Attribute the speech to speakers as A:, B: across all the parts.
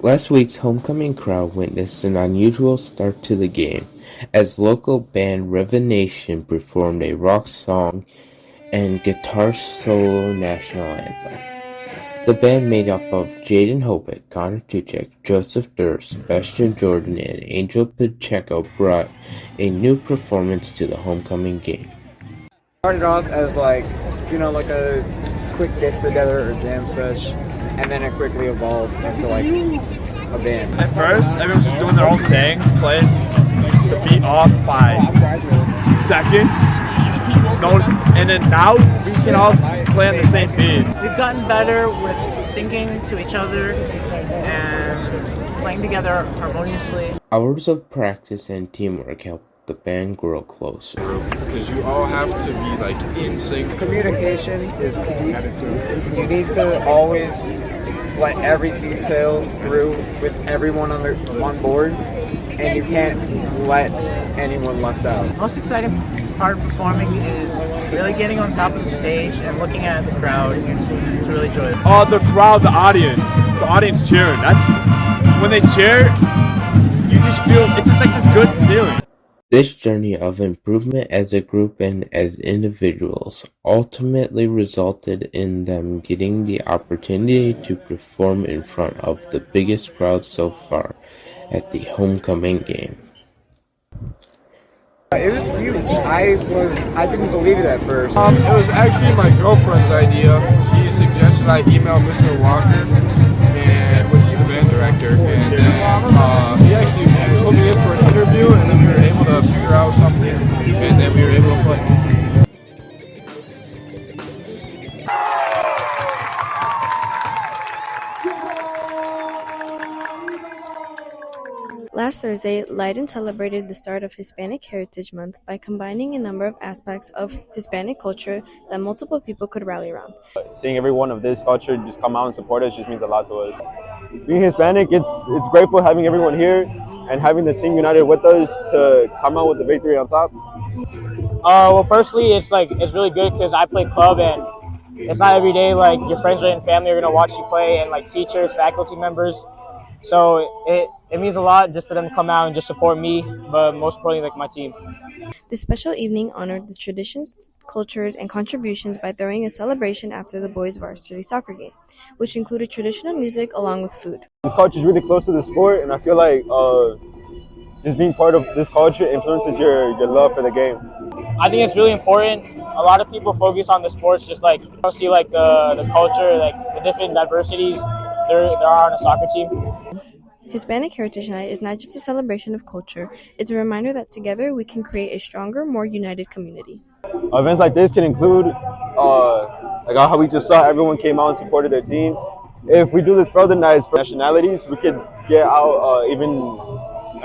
A: Last week's homecoming crowd witnessed an unusual start to the game, as local band Revenation performed a rock song and guitar solo national anthem. The band, made up of Jaden Hopitt, Connor Tuchek, Joseph Durst, Sebastian Jordan, and Angel Pacheco, brought a new performance to the homecoming game.
B: Started off as like a quick get together or jam sesh, and then it quickly evolved into like a band.
C: At first, everyone was just doing their own thing, playing the beat off by seconds. And then now we can all play on the same beat.
D: We've gotten better with singing to each other and playing together harmoniously.
A: Hours of practice and teamwork helped the band grow closer.
E: Because you all have to be like in sync.
B: Communication is key. You need to always let every detail through with everyone on board, and you can't let anyone left out.
D: The most exciting part of performing is really getting on top of the stage and looking at the crowd to really enjoy it.
C: The crowd, the audience cheering. That's when they cheer, you just feel, it's just like this good feeling.
A: This journey of improvement as a group and as individuals ultimately resulted in them getting the opportunity to perform in front of the biggest crowd so far at the homecoming game.
B: It was huge. I didn't believe it at first.
E: It was actually my girlfriend's idea. She suggested I email Mr. Walker, which is the band director, and then he actually put me in for an interview, and then we were able to figure out something, and then we were able to play.
F: Last Thursday, Leyden celebrated the start of Hispanic Heritage Month by combining a number of aspects of Hispanic culture that multiple people could rally around.
G: Seeing everyone of this culture just come out and support us just means a lot to us. Being Hispanic, it's grateful having everyone here and having the team united with us to come out with the victory on top.
H: Well, personally, it's really good because I play club, and it's not every day like your friends and family are gonna watch you play, and like teachers, faculty members. So it means a lot just for them to come out and just support me, but most importantly, like my team.
F: This special evening honored the traditions, cultures, and contributions by throwing a celebration after the boys' varsity soccer game, which included traditional music along with food.
G: This culture is really close to the sport, and I feel like just being part of this culture influences your love for the game.
H: I think it's really important. A lot of people focus on the sports, just like don't see like the culture, like the different diversities there are on a soccer team.
F: Hispanic Heritage Night is not just a celebration of culture, it's a reminder that together we can create a stronger, more united community.
G: Events like this can include, like how we just saw everyone came out and supported their team. If we do this for other nights for nationalities, we could get out an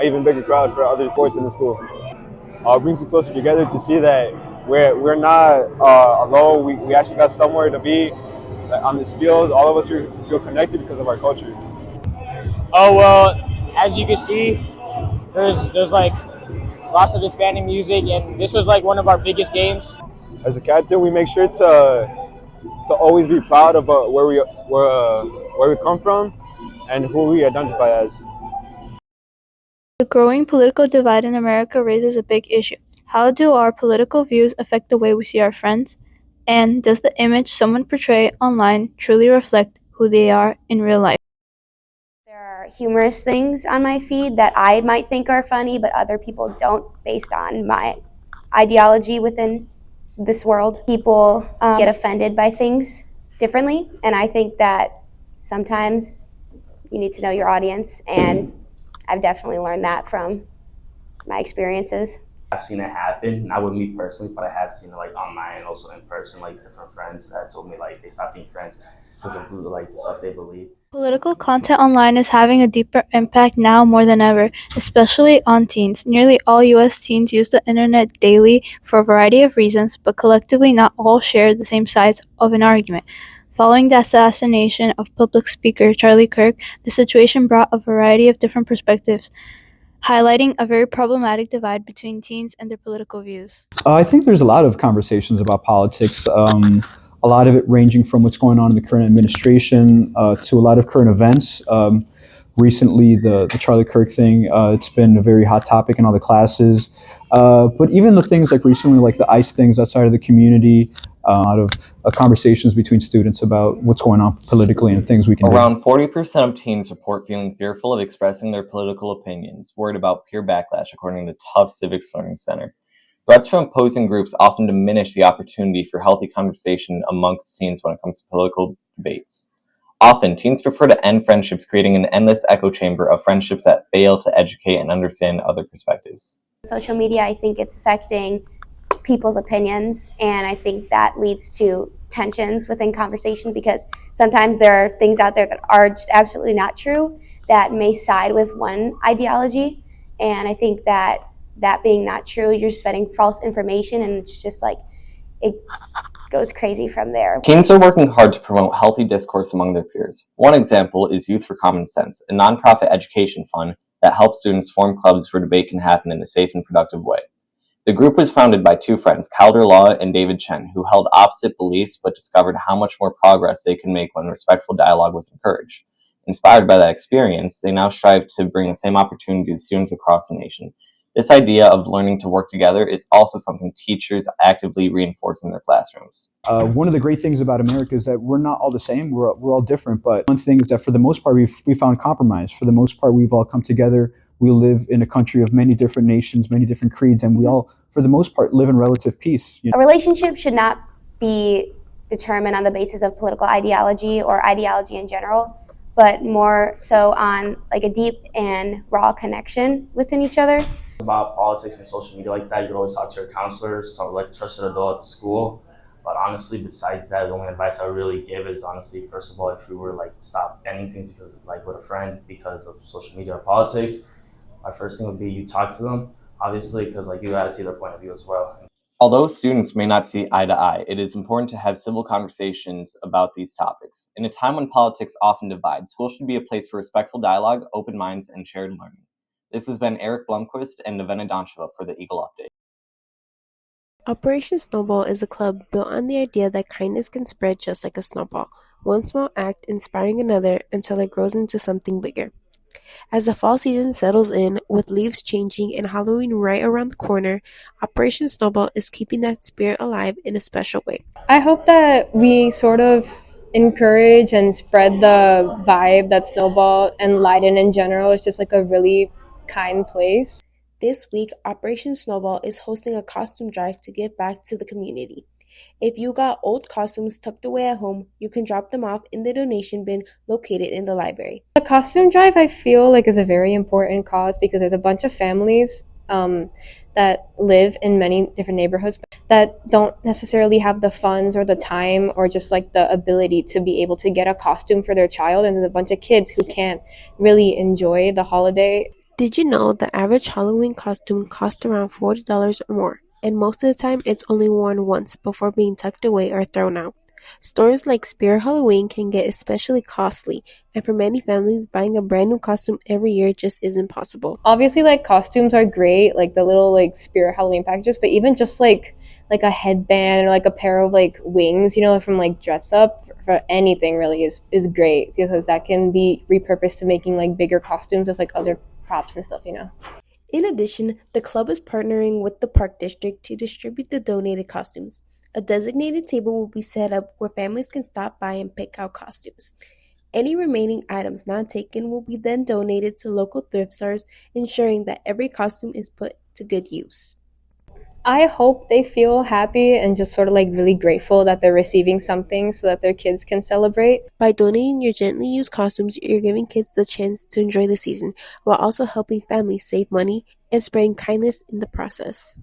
G: even bigger crowd for other sports in the school. It brings us closer together to see that we're not alone. We actually got somewhere to be on this field. All of us feel connected because of our culture.
H: Oh, well, as you can see, there's like lots of Hispanic music, and this was like one of our biggest games.
G: As a captain, we make sure to always be proud of where we come from and who we identify as.
I: The growing political divide in America raises a big issue. How do our political views affect the way we see our friends? And does the image someone portrays online truly reflect who they are in real life?
J: There are humorous things on my feed that I might think are funny, but other people don't, based on my ideology within this world. People get offended by things differently, and I think that sometimes you need to know your audience, and I've definitely learned that from my experiences.
K: I've seen it happen, not with me personally, but I have seen it like online and also in person, like different friends that told me like they stopped being friends because of like the stuff they believe.
I: Political content online is having a deeper impact now more than ever, especially on teens. Nearly all U.S. teens use the internet daily for a variety of reasons, but collectively not all share the same sides of an argument. Following the assassination of public speaker Charlie Kirk, the situation brought a variety of different perspectives, highlighting a very problematic divide between teens and their political views.
L: I think there's a lot of conversations about politics. A lot of it ranging from what's going on in the current administration to a lot of current events. Recently, the Charlie Kirk thing, it's been a very hot topic in all the classes. But even the things like recently, like the ICE things outside of the community, a lot of conversations between students about what's going on politically and things we can do.
M: Around 40% of teens report feeling fearful of expressing their political opinions, worried about peer backlash, according to the Tough Civics Learning Center. Threats from opposing groups often diminish the opportunity for healthy conversation amongst teens when it comes to political debates. Often, teens prefer to end friendships, creating an endless echo chamber of friendships that fail to educate and understand other perspectives.
J: Social media, I think it's affecting people's opinions, and I think that leads to tensions within conversations because sometimes there are things out there that are just absolutely not true that may side with one ideology, and I think that being not true, you're spreading false information, and it's just like it goes crazy from there.
M: Teens are working hard to promote healthy discourse among their peers. One example is Youth for Common Sense, a nonprofit education fund that helps students form clubs where debate can happen in a safe and productive way. The group was founded by two friends, Calder Law and David Chen, who held opposite beliefs but discovered how much more progress they could make when respectful dialogue was encouraged. Inspired by that experience, they now strive to bring the same opportunity to students across the nation. This idea of learning to work together is also something teachers actively reinforce in their classrooms.
L: One of the great things about America is that we're not all the same. We're all different. But one thing is that for the most part, we found compromise. For the most part, we've all come together. We live in a country of many different nations, many different creeds, and we all, for the most part, live in relative peace.
J: A relationship should not be determined on the basis of political ideology or ideology in general, but more so on like a deep and raw connection within each other.
K: About politics and social media like that, you can always talk to your counselors, some like a trusted adult at the school. But honestly, besides that, the only advice I would really give is honestly, first of all, if you were like to stop anything because like with a friend because of social media or politics, my first thing would be you talk to them, obviously, because like you got to see their point of view as well.
M: Although students may not see eye to eye, it is important to have civil conversations about these topics. In a time when politics often divide, schools should be a place for respectful dialogue, open minds, and shared learning. This has been Eric Blomquist and Nevena Doncheva for the Eagle Update.
N: Operation Snowball is a club built on the idea that kindness can spread just like a snowball, one small act inspiring another until it grows into something bigger. As the fall season settles in, with leaves changing and Halloween right around the corner, Operation Snowball is keeping that spirit alive in a special way.
O: I hope that we sort of encourage and spread the vibe that Snowball and Leyden in general is just like a really kind place.
N: This week, Operation Snowball is hosting a costume drive to give back to the community. If you got old costumes tucked away at home, you can drop them off in the donation bin located in the library.
O: The costume drive, I feel like, is a very important cause because there's a bunch of families that live in many different neighborhoods that don't necessarily have the funds or the time or just like the ability to be able to get a costume for their child, and there's a bunch of kids who can't really enjoy the holiday.
N: Did you know the average Halloween costume costs around $40 or more? And most of the time it's only worn once before being tucked away or thrown out. Stores like Spirit Halloween can get especially costly, and for many families, buying a brand new costume every year just isn't possible.
O: Obviously, like, costumes are great, like the little like Spirit Halloween packages, but even just like a headband or like a pair of like wings, you know, from like dress up for anything really is great because that can be repurposed to making like bigger costumes with like other props and stuff, you know.
N: In addition, the club is partnering with the Park District to distribute the donated costumes. A designated table will be set up where families can stop by and pick out costumes. Any remaining items not taken will be then donated to local thrift stores, ensuring that every costume is put to good use.
O: I hope they feel happy and just sort of like really grateful that they're receiving something so that their kids can celebrate.
N: By donating your gently used costumes, you're giving kids the chance to enjoy the season while also helping families save money and spreading kindness in the process.